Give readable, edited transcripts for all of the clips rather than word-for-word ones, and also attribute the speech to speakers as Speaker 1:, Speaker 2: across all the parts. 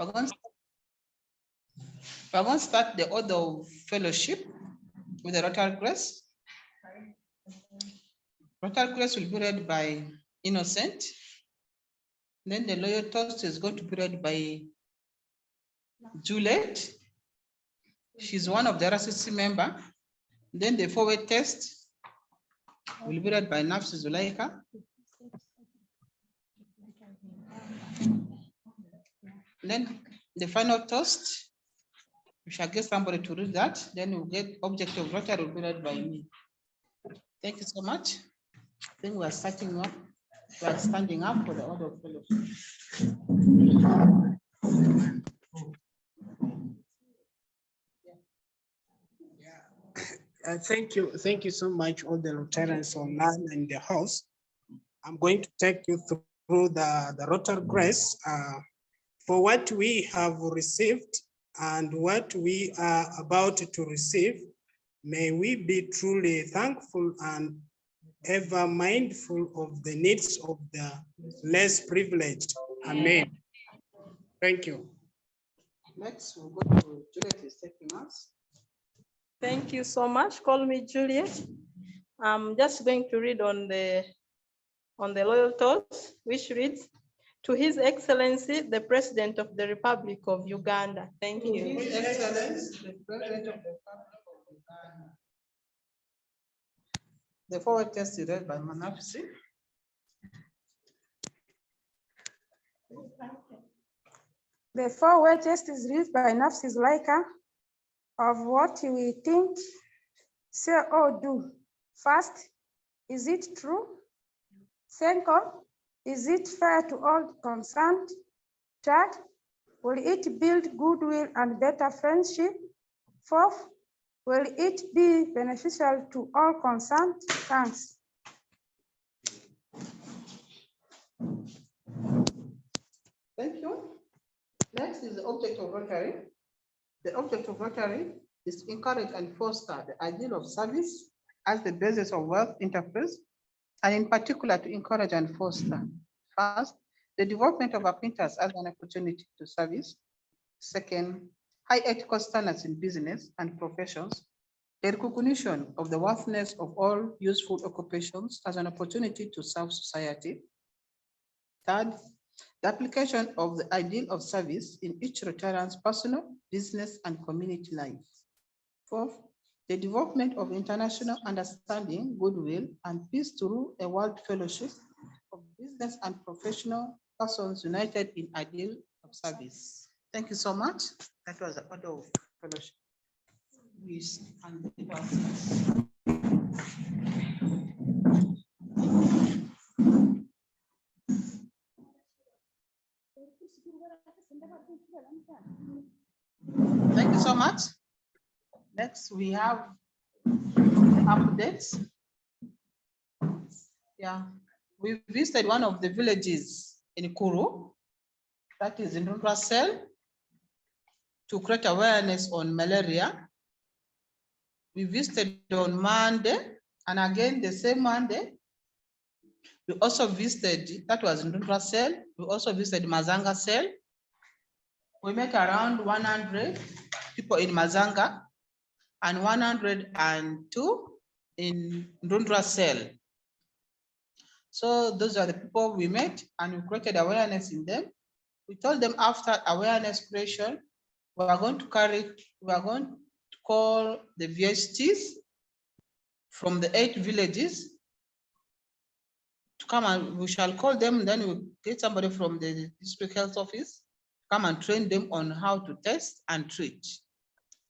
Speaker 1: We're going to start the order of fellowship with the Rotary Crest. Rotary Crest will be read by Innocent. Then the loyal toast is going to be read by Juliet. She's one of the RCC member. Then the forward test will be read by Nafsi Zulaika. Then the final toast, we shall get somebody to read that. Then we'll get object of Rotary will be read by me. Thank you so much. I think we are starting up. We are standing up for the order of fellowship.
Speaker 2: Thank you so much, all the Rotarians online in the house. I'm going to take you through the Rotary Grace for what we have received and what we are about to receive. May we be truly thankful and ever mindful of the needs of the less privileged. Amen. Thank you.
Speaker 1: Next, we'll go to Juliet is taking us.
Speaker 3: Thank you so much. Call me Juliet. I'm just going to read on the loyal toast, which reads, "To His Excellency, the President of the Republic of Uganda." Thank you.
Speaker 1: To His Excellency, the President of the Republic of Uganda. The forward test is read by Manafsi.
Speaker 4: The forward test is read by Nafsi Zulaika. Of what we think, say or do. First, is it true? Second, is it fair to all concerned? Third, will it build goodwill and better friendship? Fourth, will it be beneficial to all concerned? Thanks.
Speaker 1: Thank you. Next is the object of Rotary. The object of Rotary is to encourage and foster the ideal of service as the basis of wealth enterprise, and in particular to encourage and foster, first, the development of apprentices as an opportunity to service. Second, high ethical standards in business and professions, the recognition of the worthiness of all useful occupations as an opportunity to serve society. Third, the application of the ideal of service in each Rotarian's personal, business, and community life. Fourth, the development of international understanding, goodwill, and peace through a world fellowship of business and professional persons united in ideal of service. Thank you so much. That was the order of fellowship. Thank you so much. Next, we have updates. Yeah, we visited one of the villages in Kuru, that is in Russell, to create awareness on malaria. We visited on Monday, and again the same Monday, we also visited, that was in Russell, we also visited Mazanga Cell. We met around 100 people in Mazanga and 102 in Ndundra Cell. So those are the people we met and we created awareness in them. We told them after awareness creation, we are going to call the VHTs from the 8 villages to come, and we shall call them, then we'll get somebody from the district health office, come and train them on how to test and treat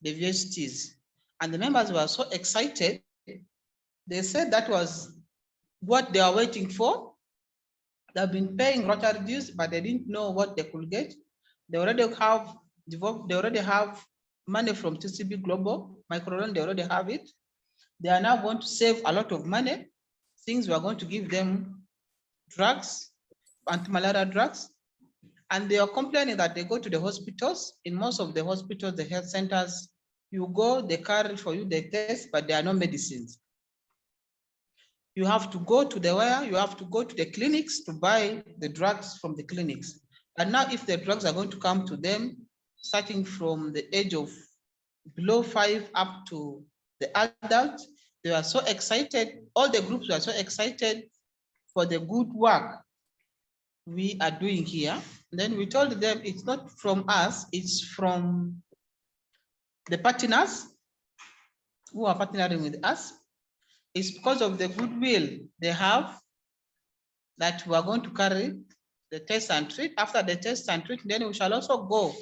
Speaker 1: the VHTs. And the members were so excited. They said that was what they are waiting for. They've been paying Rotary dues, but they didn't know what they could get. They already have money from TCB Global, Microloan, they already have it. They are now going to save a lot of money. Things we are going to give them drugs, anti-malaria drugs. And they are complaining that they go to the hospitals. In most of the hospitals, the health centers, you go, they carry for you, they test, but there are no medicines. You have to go to the clinics to buy the drugs from the clinics. And now if the drugs are going to come to them, starting from the age of below 5 up to the adult, they are so excited. All the groups were so excited for the good work we are doing here. Then we told them it's not from us, it's from the partners who are partnering with us. It's because of the goodwill they have that we are going to carry the test and treat. After the test and treat, then we shall also go.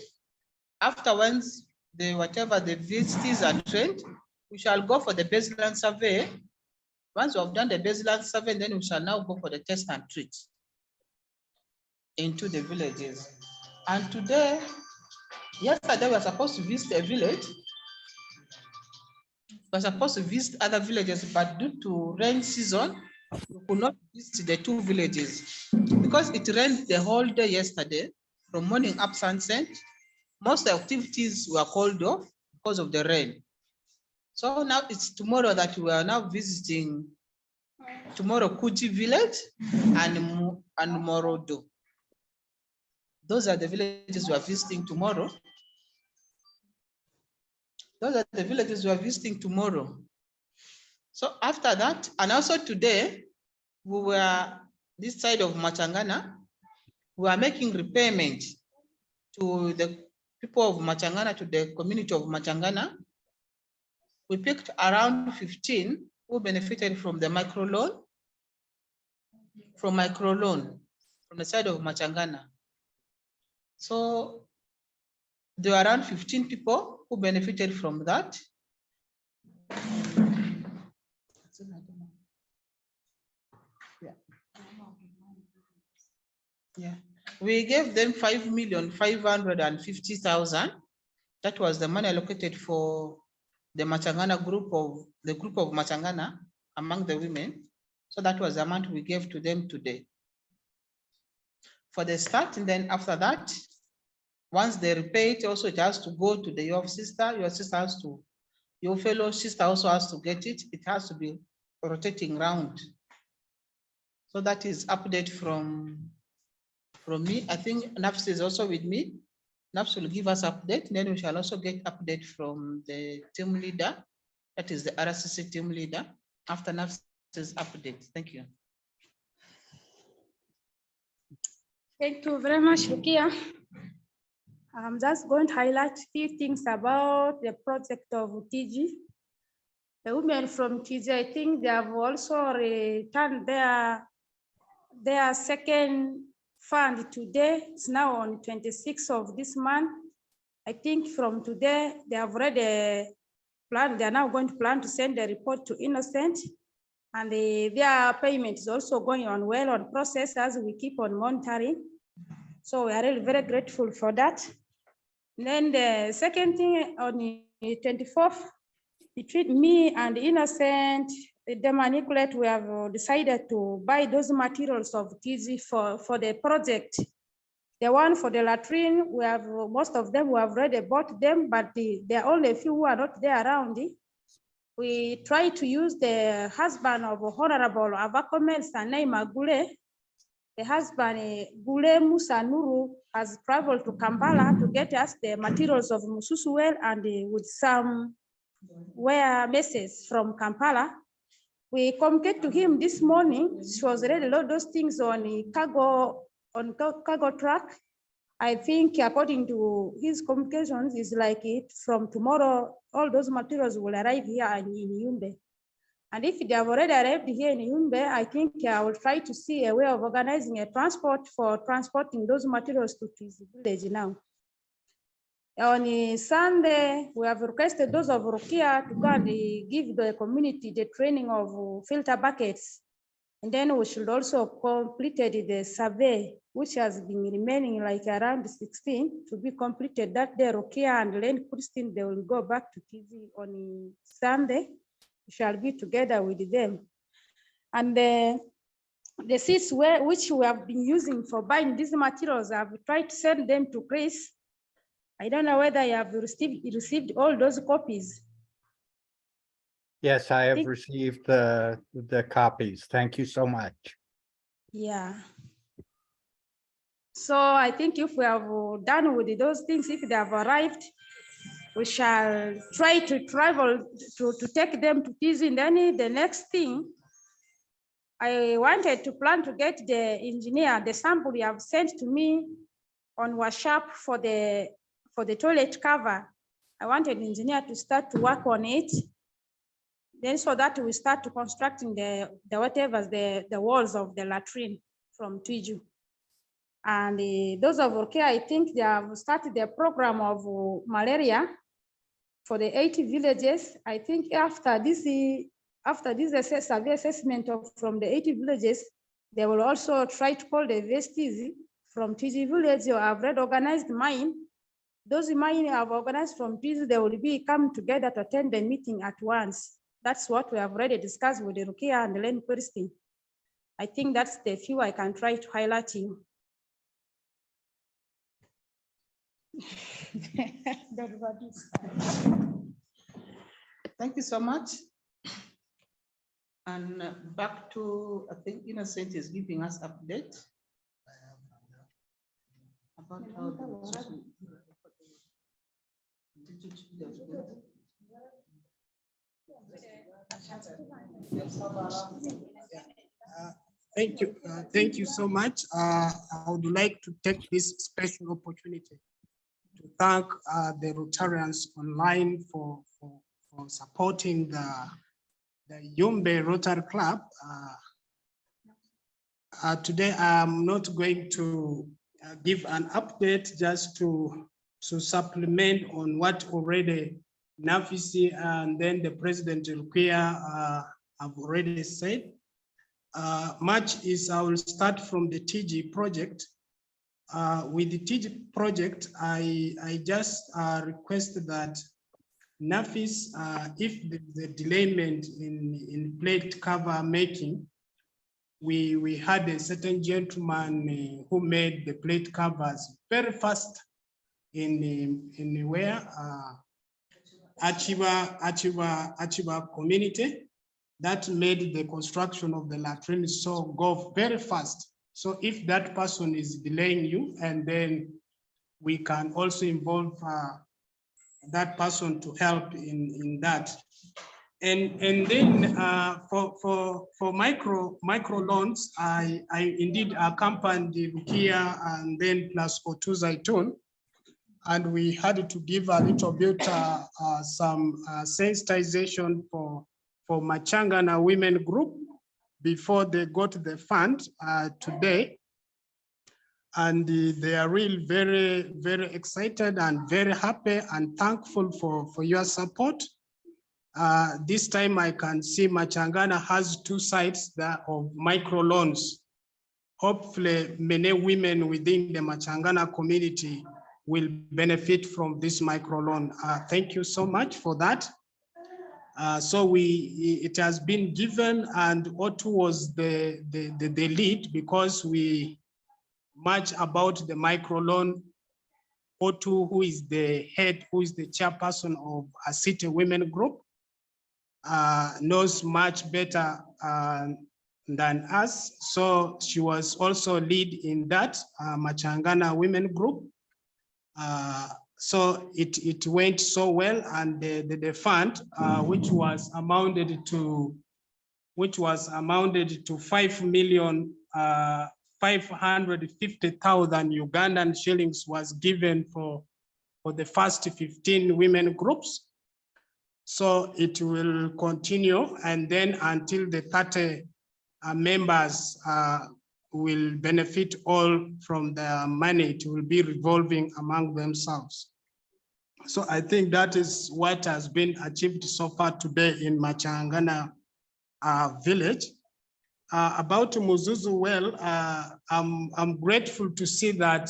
Speaker 1: Afterwards, whatever the visits are trained, we shall go for the baseline survey. Once we have done the baseline survey, then we shall now go for the test and treat into the villages. And today, yesterday we were supposed to visit a village. We were supposed to visit other villages, but due to rain season, we could not visit the 2 villages because it rained the whole day yesterday, from morning up sunset. Most activities were called off because of the rain. So now it's tomorrow that we are now visiting, tomorrow Kuji village and Morodo. Those are the villages we are visiting tomorrow. Those are the villages we are visiting tomorrow. So after that, and also today, we were this side of Machangana, we are making repayment to the people of Machangana, to the community of Machangana. We picked around 15 who benefited from the microloan, from the side of Machangana. So there are around 15 people who benefited from that. Yeah. We gave them 5,550,000. That was the money allocated for the Machangana group of Machangana among the women. So that was the amount we gave to them today for the start. And then after that, once they repay it, also it has to go to your sister has to, your fellow sister also has to get it. It has to be rotating round. So that is update from me. I think NAFS is also with me. NAFS will give us update. Then we shall also get update from the team leader. That is the RCC team leader after NAFS's update. Thank you.
Speaker 4: Thank you very much, Rukia. I'm just going to highlight a few things about the project of TG. The women from TG, I think they have also returned their second fund today. It's now on 26th of this month. I think from today, they have already planned, they are now going to plan to send a report to Innocent. And their payment is also going on well on process as we keep on monitoring. So we are really very grateful for that. And then the second thing, on the 24th, between me and Innocent, the manipulate, we have decided to buy those materials of TZ for the project. The one for the latrine, we have most of them, we have already bought them, but there are only a few who are not there around. We try to use the husband of Honorable Avakomel Sanei Magule. The husband, Gule Musa Nuru, has traveled to Kampala to get us the materials of Mususu well and with some wire messes from Kampala. We communicated to him this morning. She was ready to load those things on a cargo truck. I think according to his communications, is like it from tomorrow, all those materials will arrive here in Yumbe. And if they have already arrived here in Yumbe, I think I will try to see a way of organizing a transport for transporting those materials to his village now. On Sunday, we have requested those of Rukia to go and give the community the training of filter buckets. And then we should also completed the survey, which has been remaining like around 16 to be completed that day. Rukia and Len Christine, they will go back to TZ on Sunday. We shall be together with them. And the seats which we have been using for buying these materials, I've tried to send them to Chris. I don't know whether you have received all those copies.
Speaker 5: Yes, I have received the copies. Thank you so much.
Speaker 4: Yeah. So I think if we have done with those things, if they have arrived, we shall try to travel to take them to Tizi. And then the next thing, I wanted to plan to get the engineer, the sample you have sent to me on WhatsApp for the toilet cover. I wanted the engineer to start to work on it. Then so that we start to constructing the walls of the latrine from Tuju. And those of Orkea, I think they have started their program of malaria for the 80 villages. I think after this survey assessment from the 80 villages, they will also try to call the vesties from Tuju village. I've already organized mine. Those mine have organized from Tuju, they will be come together to attend the meeting at once. That's what we have already discussed with the Rukia and the land question. I think that's the few I can try to highlight you.
Speaker 1: Thank you so much. And back to, I think Innocent is giving us update about how the
Speaker 2: Thank you so much. I would like to take this special opportunity to thank the Rotarians online for supporting the Yumbe Rotary Club. Today, I'm not going to give an update, just to supplement on what already Nafisi and then the President Rukia have already said. Much is, I will start from the TG project. With the TG project, I just request that Nafis, if the delayment in plate cover making, we had a certain gentleman who made the plate covers very fast in where Achiba community, that made the construction of the latrine so go very fast. So if that person is delaying you, and then we can also involve that person to help in that. And then for micro loans, I indeed accompanied Rukia and then plus O2 Zaitun, and we had to give a little bit some sensitization for Machangana women group before they got the fund today. And they are really very, very excited and very happy and thankful for your support. This time I can see Machangana has two sides of micro loans. Hopefully many women within the Machangana community will benefit from this micro loan. Thank you so much for that. So it has been given, and O2 was the lead, because we much about the micro loan. O2, who is the head, who is the chairperson of a city women group, knows much better than us. So she was also lead in that Machangana women group. So it went so well, and the fund, which was amounted to 5,550,000 Ugandan shillings, was given for the first 15 women groups. So it will continue, and then until the 30 members will benefit all from the money. It will be revolving among themselves. So I think that is what has been achieved so far today in Machangana village. About Muzuzu well, I'm grateful to see that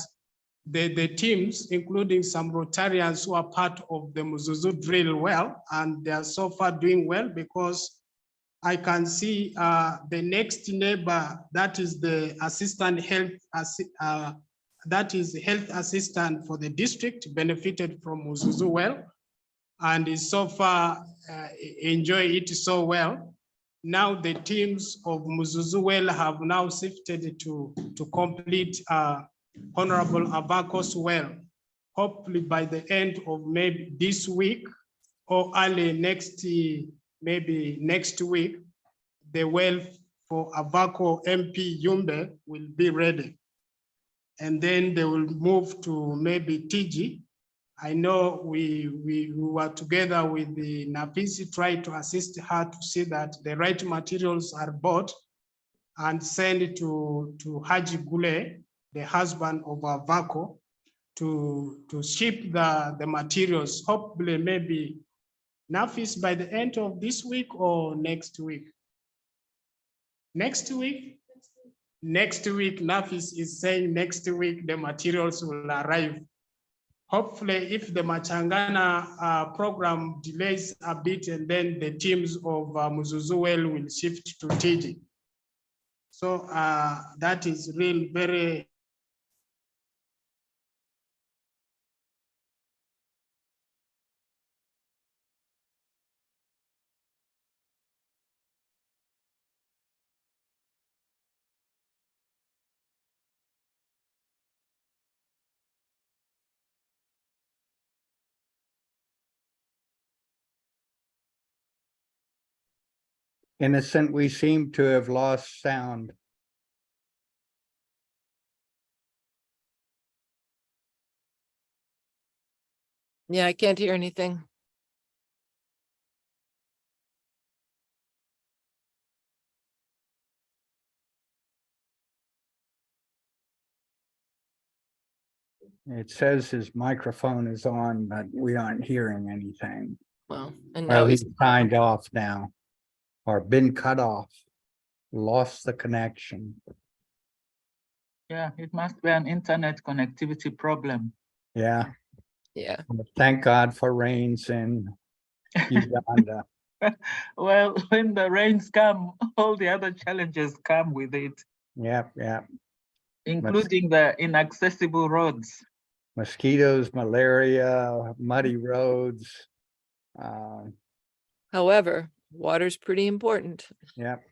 Speaker 2: the teams, including some Rotarians who are part of the Muzuzu drill well, and they are so far doing well, because I can see the next neighbor, that is the assistant health, that is health assistant for the district, benefited from Muzuzu well, and is so far enjoy it so well. Now the teams of Muzuzu well have now shifted to complete Honorable Avaco's well. Hopefully by the end of maybe this week or early maybe next week, the well for Avaco MP Yumbe will be ready. And then they will move to maybe TG. I know we were together with the Nafisi, tried to assist her to see that the right materials are bought and sent to Haji Gule, the husband of Avaco, to ship the materials, hopefully maybe Nafis by the end of this week or next week. Next week? Next week, Nafis is saying next week the materials will arrive. Hopefully, if the Machangana program delays a bit, and then the teams of Muzuzuel will shift to TG. So that is really very
Speaker 5: Innocent, we seem to have lost sound.
Speaker 6: Yeah, I can't hear anything.
Speaker 5: It says his microphone is on, but we aren't hearing anything.
Speaker 6: Well, and
Speaker 5: Well,
Speaker 6: now
Speaker 5: he's signed off now, or been cut off, lost the connection.
Speaker 7: Yeah, it must be an internet connectivity problem.
Speaker 5: Yeah,
Speaker 6: yeah.
Speaker 5: thank God for rains in Uganda.
Speaker 7: Well, when the rains come, all the other challenges come with it,
Speaker 5: Yep, yep.
Speaker 7: including the inaccessible roads.
Speaker 5: Mosquitoes, malaria, muddy roads.
Speaker 6: However, water's pretty important.
Speaker 5: Yep.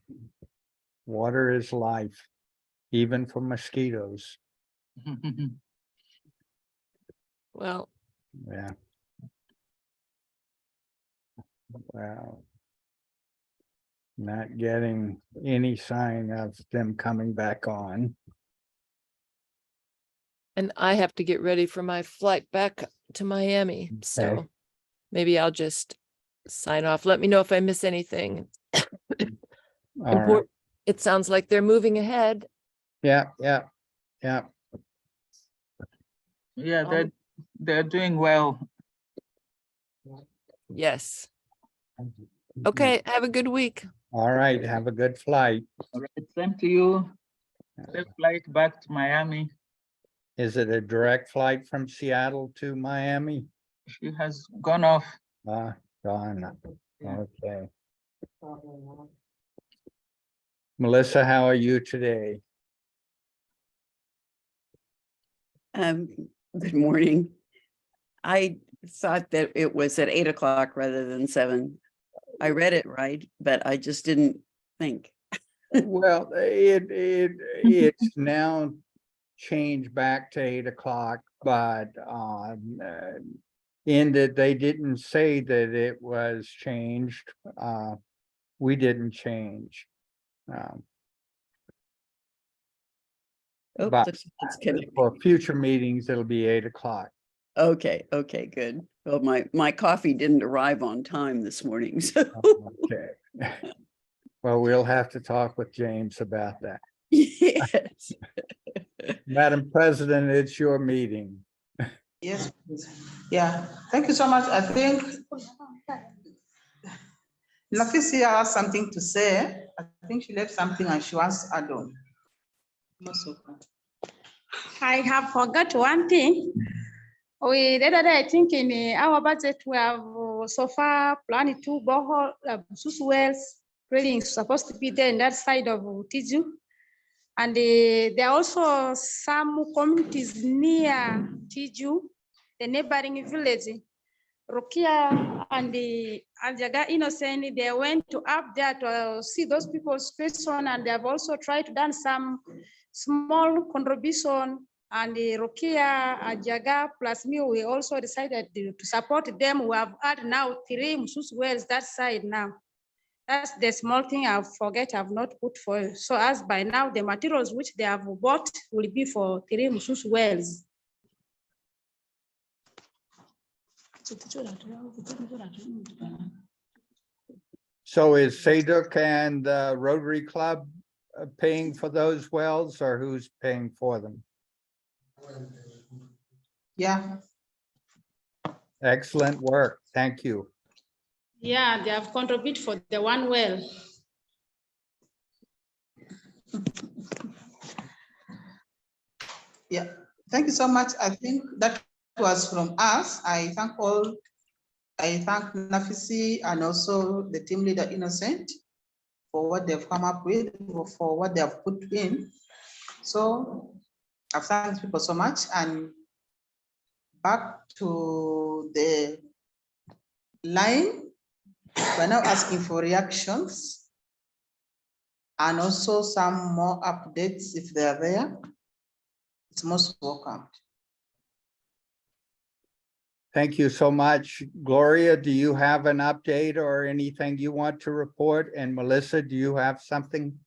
Speaker 5: Water is life, even for mosquitoes.
Speaker 6: Well,
Speaker 5: Yeah. Wow. Not getting any sign of them coming back on.
Speaker 6: and I have to get ready for my flight back to Miami. So
Speaker 5: Okay.
Speaker 6: maybe I'll just sign off. Let me know if I miss anything.
Speaker 5: All right.
Speaker 6: It sounds like they're moving ahead.
Speaker 5: Yeah, yeah, yeah.
Speaker 7: Yeah, they're doing well.
Speaker 6: Yes. Okay. Have a good week.
Speaker 5: All right. Have a good flight.
Speaker 7: All right, same to you. Safe flight back to Miami.
Speaker 5: Is it a direct flight from Seattle to Miami?
Speaker 7: She has gone off.
Speaker 5: Gone. Okay. Melissa, how are you today?
Speaker 8: Good morning. I thought that it was at 8 o'clock rather than 7. I read it right, but I just didn't think.
Speaker 5: Well, it's now changed back to 8 o'clock, but in that they didn't say that it was changed. We didn't change.
Speaker 8: Oh,
Speaker 5: But
Speaker 8: it's connected.
Speaker 5: for future meetings, it'll be 8 o'clock.
Speaker 8: Okay, good. Well, my coffee didn't arrive on time this morning, so
Speaker 5: Okay. Well, we'll have to talk with James about that.
Speaker 8: yes.
Speaker 5: Madam President, it's your meeting.
Speaker 1: Yes, please. Yeah, thank you so much. I think Nafisia has something to say. I think she left something and she wants to add on. Most welcome.
Speaker 4: I have forgot one thing. We the other day, I think in our budget we have so far planned 2 borehole wells drilling supposed to be there in that side of Tiju. And there are also some communities near Tiju, the neighboring village, Rukia and the Aljaga Innocent. They went to up there to see those people's situation, and they have also tried to done some small contribution And Rokia, Ajaga, plus me, we also decided to support them. We have had now 3 Msusu wells that side now. That's the small thing I forget I've not put for you. So as by now, the materials which they have bought will be for 3 Msusu wells.
Speaker 5: So is Saduk and the Rotary Club paying for those wells, or who's paying for them?
Speaker 1: Yeah,
Speaker 5: Excellent work. Thank you.
Speaker 4: Yeah, they have contributed for the 1 well.
Speaker 1: yeah. Thank you so much. I think that was from us. I thank Nafisi and also the team leader Innocent for what they've come up with, for what they have put in. So I've thanked people so much, and back to the line. We're now asking for reactions and also some more updates if they are there. It's most welcome.
Speaker 5: Thank you so much. Gloria, do you have an update or anything you want to report? And Melissa, do you have something?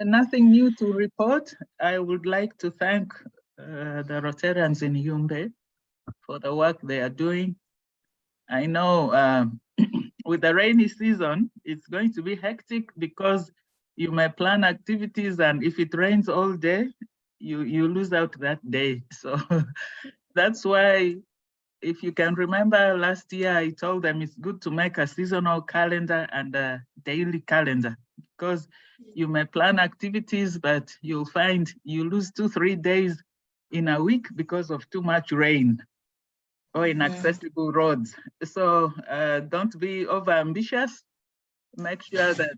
Speaker 7: Nothing new to report. I would like to thank the Rotarians in Yumbe for the work they are doing. I know with the rainy season, it's going to be hectic because you may plan activities, and if it rains all day, you lose out that day. So that's why, if you can remember last year, I told them it's good to make a seasonal calendar and a daily calendar, because you may plan activities, but you'll find you lose 2-3 days in a week because of too much rain or inaccessible roads. So don't be over ambitious. Make sure that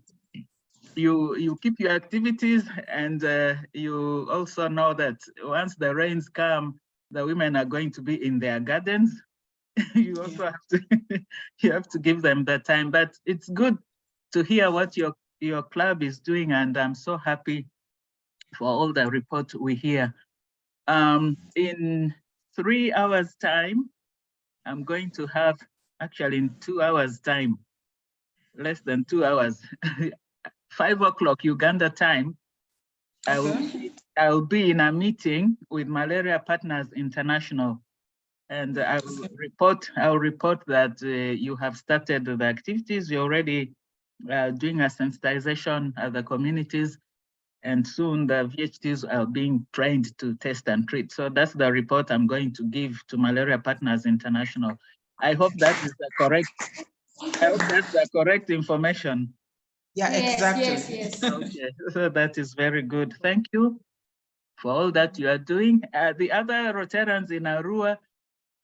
Speaker 7: you keep your activities, and you also know that once the rains come, the women are going to be in their gardens. You also have to you have to give them the time. But it's good to hear what your club is doing, and I'm so happy for all the reports we hear. In 3 hours time, I'm going to have, actually in 2 hours time, less than 2 hours, 5 o'clock Uganda time, I'll be in a meeting with Malaria Partners International, and I'll report that you have started the activities. You're already doing a sensitization at the communities, and soon the VHTs are being trained to test and treat. So that's the report I'm going to give to Malaria Partners International. I hope that is the correct. I hope that's the correct information.
Speaker 1: Yeah, exactly.
Speaker 4: Yes.
Speaker 7: Okay, so that is very good. Thank you for all that you are doing. The other Rotarians in Arua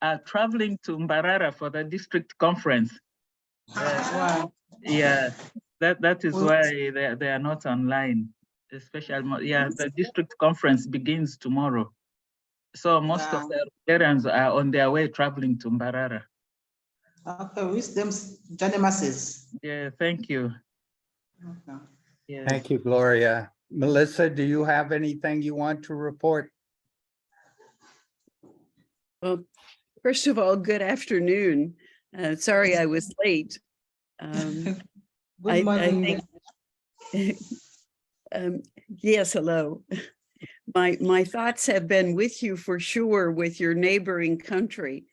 Speaker 7: are traveling to Mbarara for the district conference.
Speaker 1: Wow.
Speaker 7: Yeah, that is why they are not online. Especially, the district conference begins tomorrow. So most of the Rotarians are on their way traveling to Mbarara.
Speaker 1: Okay, wish them journey masses.
Speaker 7: Yeah, thank you.
Speaker 1: Okay.
Speaker 7: Yeah.
Speaker 5: Thank you, Gloria. Melissa, do you have anything you want to report?
Speaker 8: Well, first of all, good afternoon. Sorry I was late.
Speaker 1: Good morning.
Speaker 8: Yes, hello. My thoughts have been with you for sure, with your neighboring country,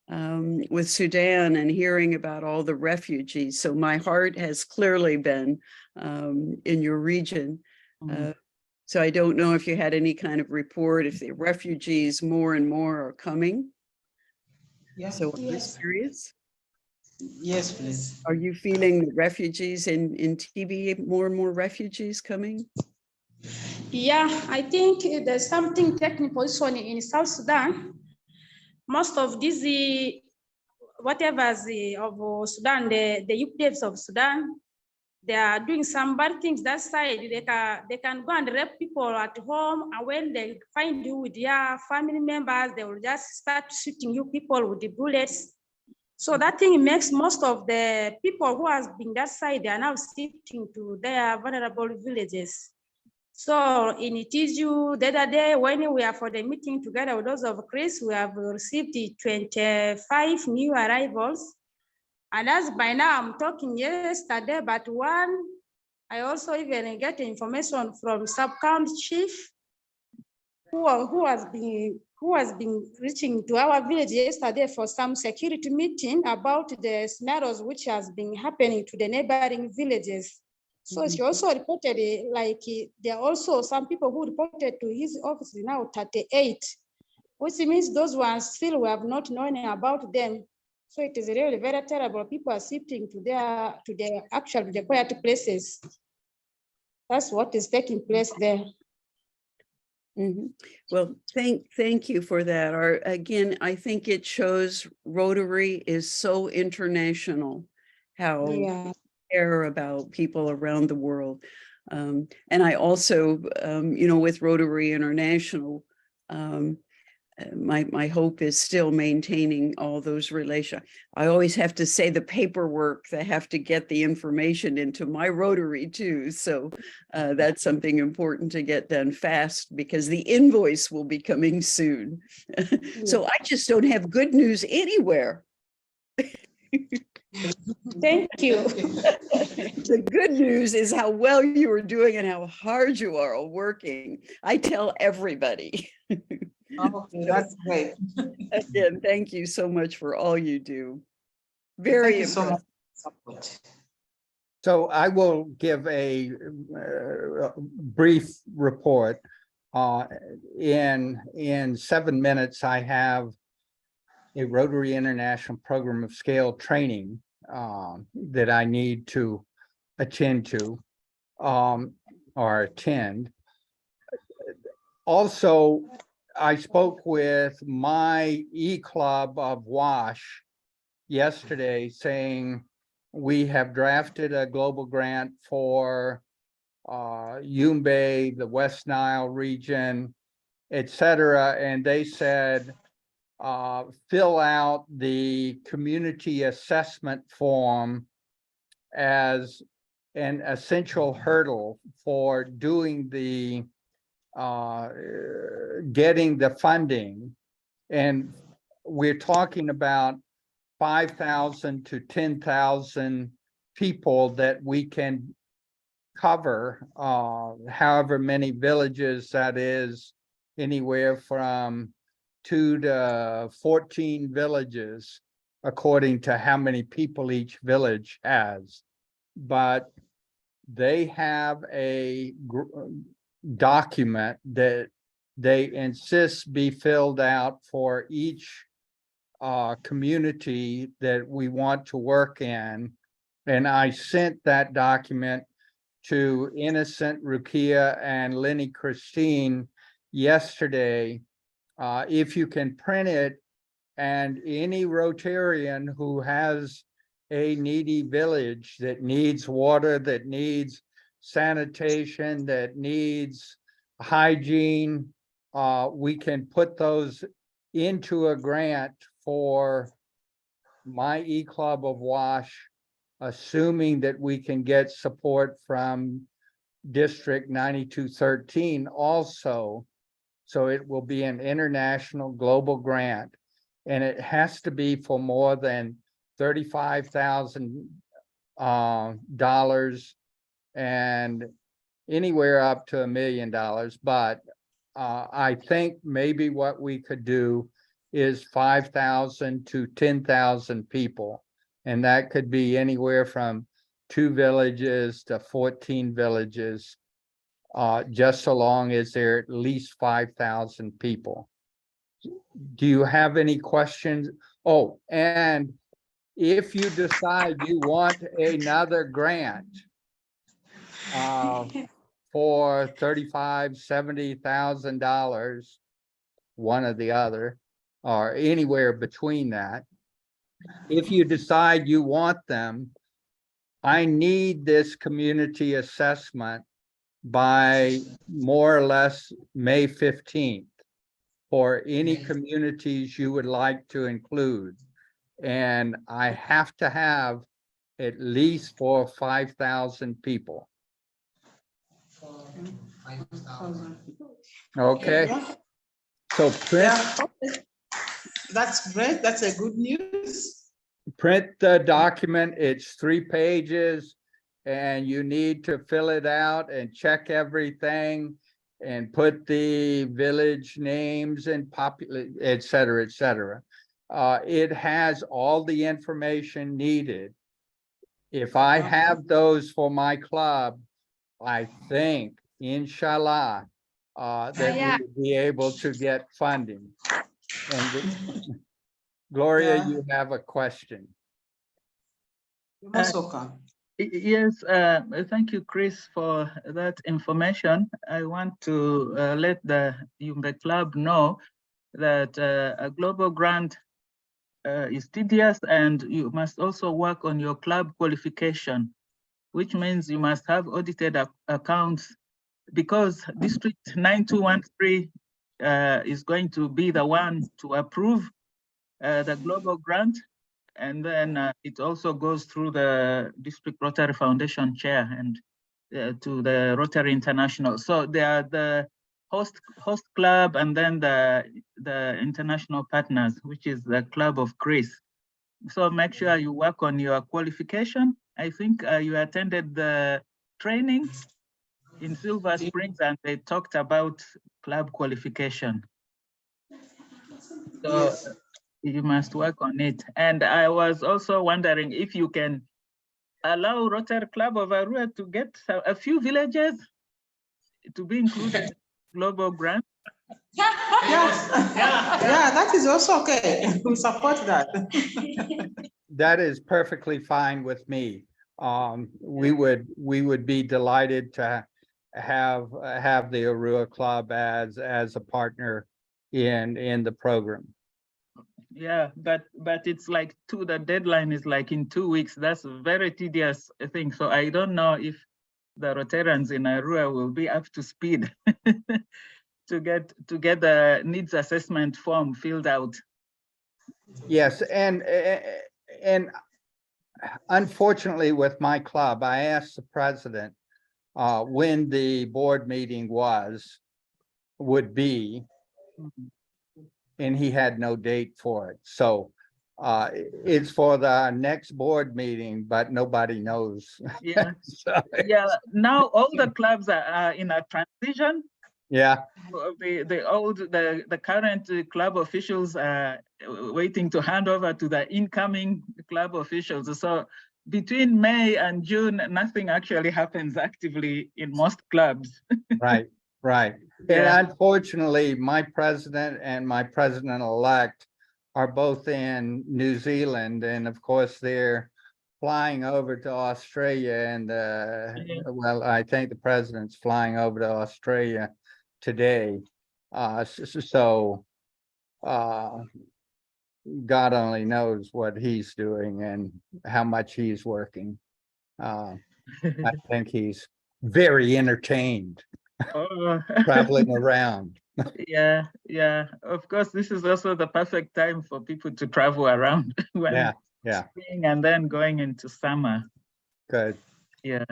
Speaker 8: with Sudan, and hearing about all the refugees. So my heart has clearly been in your region. So I don't know if you had any kind of report, if the refugees more and more are coming.
Speaker 1: Yeah.
Speaker 8: So I'm just curious.
Speaker 1: Yes, please.
Speaker 8: Are you feeling the refugees in TB, more and more refugees coming?
Speaker 4: Yeah, I think there's something technical in South Sudan. Most of these, whatever's of Sudan, the UPDFs of Sudan, they are doing some bad things that side. They can go and rape people at home, and when they find you with your family members, they will just start shooting you people with the bullets. So that thing makes most of the people who has been that side, they are now shifting to their vulnerable villages. So in Itiju, the other day, when we are for the meeting together with those of Chris, we have received 25 new arrivals. And as by now, I'm talking yesterday, but one, I also even get information from sub-county chief who has been reaching to our village yesterday for some security meeting about the scenarios which has been happening to the neighboring villages. So she also reported, there are also some people who reported to his office now 38, which means those ones still we have not known about them. So it is really very terrible. People are shifting to the quiet places. That's what is taking place there.
Speaker 8: Mhm. Well, thank you for that. Again, I think it shows Rotary is so international, how
Speaker 4: Yeah.
Speaker 8: care about people around the world. And I also, with Rotary International, my hope is still maintaining all those relations. I always have to say the paperwork, they have to get the information into my Rotary too. So that's something important to get done fast because the invoice will be coming soon. So I just don't have good news anywhere.
Speaker 4: Thank you.
Speaker 8: The good news is how well you are doing and how hard you are working. I tell everybody.
Speaker 1: Okay, that's great.
Speaker 8: Again, thank you so much for all you do.
Speaker 1: Thank
Speaker 8: Very
Speaker 1: you so much.
Speaker 8: impressive.
Speaker 1: Support.
Speaker 5: So I will give a brief report. In 7 minutes, I have a Rotary International Program of Scale training that I need to attend to or attend. Also, I spoke with my e-club of WASH yesterday saying we have drafted a global grant for Yumbe, the West Nile region, etc. And they said, fill out the community assessment form as an essential hurdle for doing the getting the funding. And we're talking about 5,000 to 10,000 people that we can cover, however many villages that is, anywhere from 2 to 14 villages, according to how many people each village has. But they have a document that they insist be filled out for each community that we want to work in. And I sent that document to Innocent, Rukia, and Lenny Christine yesterday. If you can print it, and any Rotarian who has a needy village that needs water, that needs sanitation, that needs hygiene, we can put those into a grant for my e-club of WASH, assuming that we can get support from District 9213 also. So it will be an international global grant, and it has to be for more than $35,000 and anywhere up to $1 million. But I think maybe what we could do is 5,000 to 10,000 people. And that could be anywhere from 2 villages to 14 villages, just so long as there are at least 5,000 people. Do you have any questions? Oh, and if you decide you want another grant for $35,000-$70,000, one or the other, or anywhere between that, if you decide you want them, I need this community assessment by more or less May 15th for any communities you would like to include. And I have to have at least for 5,000 people. Okay,
Speaker 1: Yeah.
Speaker 5: so print,
Speaker 1: That's great. That's a good news.
Speaker 5: print the document. It's 3 pages. And you need to fill it out and check everything and put the village names and et cetera, et cetera. It has all the information needed. If I have those for my club, I think, inshallah, that we will be able to get funding. And Gloria,
Speaker 1: Yeah.
Speaker 5: you have a question.
Speaker 1: You're most welcome.
Speaker 7: Yes, thank you, Chris, for that information. I want to let the Yumbe Club know that a global grant is tedious, and you must also work on your club qualification, which means you must have audited accounts, because District 9213 is going to be the one to approve the global grant. And then it also goes through the District Rotary Foundation chair and to the Rotary International. So they are the host club, and then the international partners, which is the Club of Chris. So make sure you work on your qualification. I think you attended the training in Silver Springs, and they talked about club qualification. So
Speaker 1: Yes.
Speaker 7: you must work on it. And I was also wondering if you can allow Rotary Club of Arua to get a few villages to be included in global grant.
Speaker 1: Yeah, that is also okay. We support that.
Speaker 5: That is perfectly fine with me. We would be delighted to have the Arua Club as a partner in the program.
Speaker 7: Yeah, but it's like the deadline is like in 2 weeks. That's a very tedious thing. So I don't know if the Rotarians in Arua will be up to speed to get the needs assessment form filled out.
Speaker 5: Yes, and unfortunately with my club, I asked the president when the board meeting would be, and he had no date for it. So it's for the next board meeting, but nobody knows.
Speaker 7: Yeah.
Speaker 5: So,
Speaker 7: Yeah, now all the clubs are in a transition.
Speaker 5: yeah,
Speaker 7: The current club officials are waiting to hand over to the incoming club officials. So between May and June, nothing actually happens actively in most clubs.
Speaker 5: right, right.
Speaker 7: Yeah.
Speaker 5: And unfortunately, my president and my president-elect are both in New Zealand, and of course, they're flying over to Australia, and well, I think the president's flying over to Australia today. So God only knows what he's doing and how much he's working. I think he's very entertained
Speaker 7: Oh.
Speaker 5: traveling around.
Speaker 7: Yeah, yeah. Of course, this is also the perfect time for people to travel around when
Speaker 5: Yeah,
Speaker 7: spring and then going into summer.
Speaker 5: good.
Speaker 7: Yeah.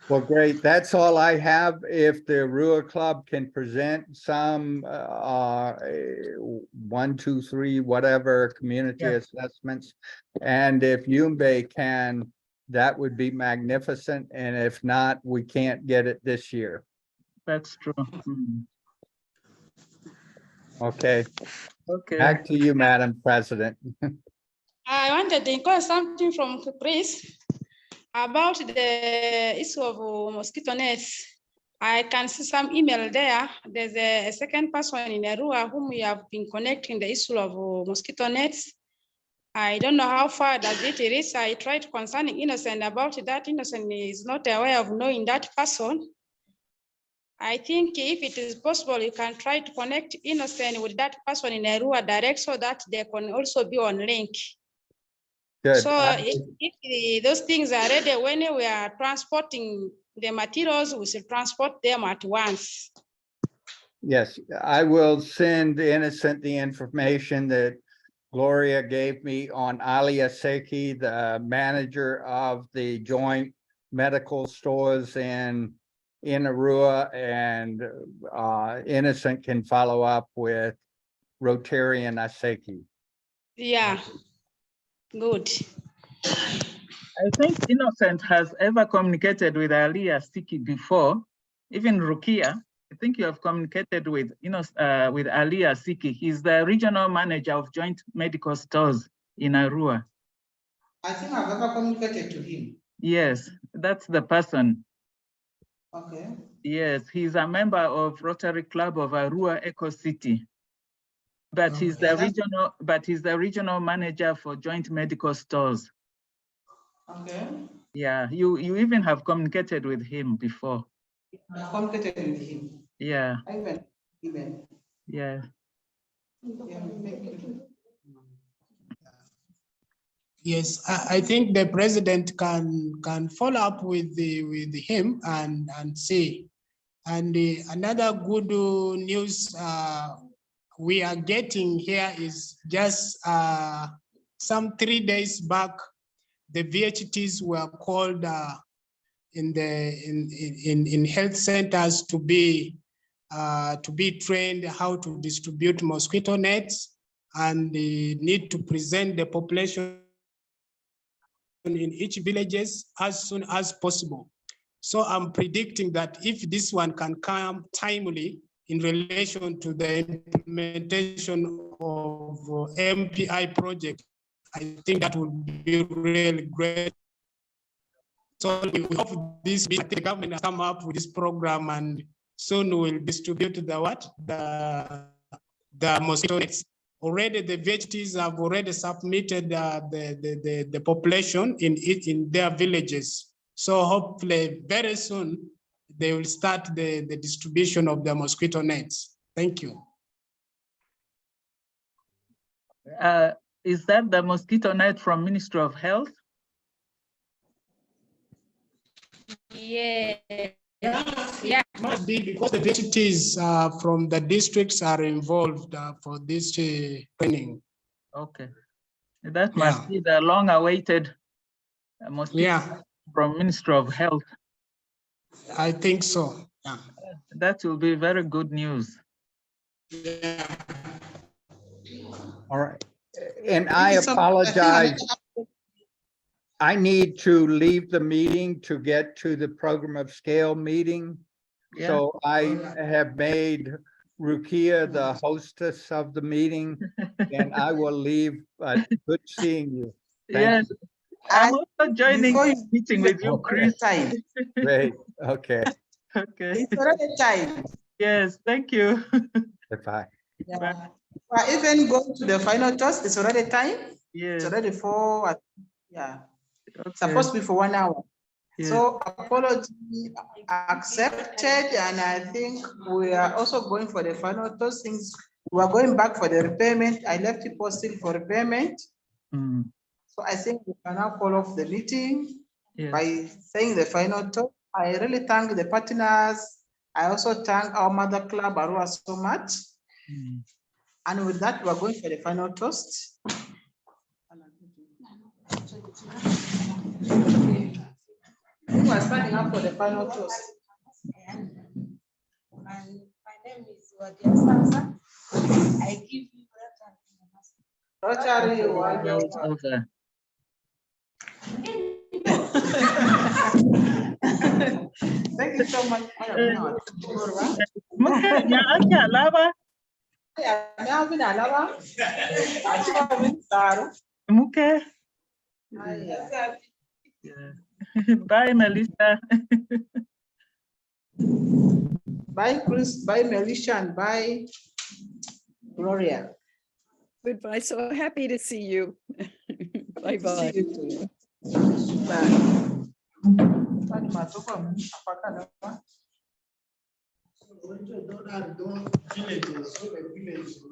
Speaker 5: Well, great. That's all I have. If the Rua Club can present some 1, 2, 3, whatever community
Speaker 7: Yeah.
Speaker 5: assessments. And if Yumbe can, that would be magnificent. And if not, we can't get it this year.
Speaker 7: That's true. Mm.
Speaker 5: Okay,
Speaker 7: Okay.
Speaker 5: back to you, Madam President.
Speaker 4: I wanted to inquire something from Chris about the issue of mosquito nets. I can see some email there. There's a second person in Arua whom we have been connecting the issue of mosquito nets. I don't know how far does it reach. I tried concerning Innocent about that. Innocent is not aware of knowing that person. I think if it is possible, you can try to connect Innocent with that person in Arua direct so that they can also be on link.
Speaker 5: Good.
Speaker 4: So if those things are ready, when we are transporting the materials, we should transport them at once.
Speaker 5: Yes, I will send Innocent the information that Gloria gave me on Alia Seki, the manager of the joint medical stores in in Arua, and Innocent can follow up with Rotarian Aseki.
Speaker 4: Yeah, good.
Speaker 7: I think Innocent has ever communicated with Alia Siki before, even Rukia. I think you have communicated with with Alia Siki. He's the regional manager of Joint Medical Stores in Arua.
Speaker 1: I think I've ever communicated to him.
Speaker 7: Yes, that's the person.
Speaker 1: Okay.
Speaker 7: Yes, he's a member of Rotary Club of Arua Eco City. But he's the regional manager for Joint Medical Stores.
Speaker 1: Okay.
Speaker 7: Yeah, you even have communicated with him before.
Speaker 1: I've communicated with him.
Speaker 7: Yeah.
Speaker 1: Even.
Speaker 7: Yeah.
Speaker 1: Yeah, thank you.
Speaker 2: Yes, I think the president can follow up with him and see. And another good news we are getting here is just some 3 days back, the VHTs were called in health centers to be trained how to distribute mosquito nets, and they need to present the population in each villages as soon as possible. So I'm predicting that if this one can come timely in relation to the implementation of MPI project, I think that would be really great. So we hope the government has come up with this program, and soon we'll distribute the mosquito nets. Already the VHTs have already submitted the population in their villages. So hopefully very soon they will start the distribution of the mosquito nets. Thank you.
Speaker 7: Is that the mosquito net from Ministry of Health?
Speaker 4: Yeah.
Speaker 2: Yeah. It must be because the VHTs from the districts are involved for this training.
Speaker 7: Okay. That must be the long-awaited mosquito from Ministry of Health.
Speaker 2: I think so. Yeah.
Speaker 7: That will be very good news.
Speaker 2: Yeah.
Speaker 5: All right. And I apologize. I need to leave the meeting to get to the program of scale meeting.
Speaker 7: Yeah.
Speaker 5: So I have made Rukia the hostess of the meeting, and I will leave, but good seeing you. Thank you.
Speaker 7: I'm also joining this meeting with you, Chris.
Speaker 1: Time.
Speaker 5: Great, okay.
Speaker 7: Okay.
Speaker 1: It's already time.
Speaker 7: Yes, thank you.
Speaker 5: Goodbye.
Speaker 1: Yeah. Even going to the final toss, it's already time.
Speaker 7: Yes.
Speaker 1: It's already 4, yeah.
Speaker 7: Okay.
Speaker 1: Supposed to be for 1 hour.
Speaker 7: Yes.
Speaker 1: So apology accepted, and I think we are also going for the final toss. Things we are going back for the repayment. I left it posted for repayment. So I think we can now call off the meeting by saying the final toss. I really thank the partners. I also thank our mother club, Arua, so much. And with that, we're going for the final toast. We're starting up for the final toast.
Speaker 9: My name is Wadia Sansa. I give you
Speaker 1: Rotary.
Speaker 7: Okay.
Speaker 1: Thank you so much.
Speaker 7: Bye, Melissa.
Speaker 1: Bye, Chris. Bye, Melissa, and bye, Gloria.
Speaker 8: Goodbye. So happy to see you. Bye-bye.
Speaker 1: See you too. Bye. Villages.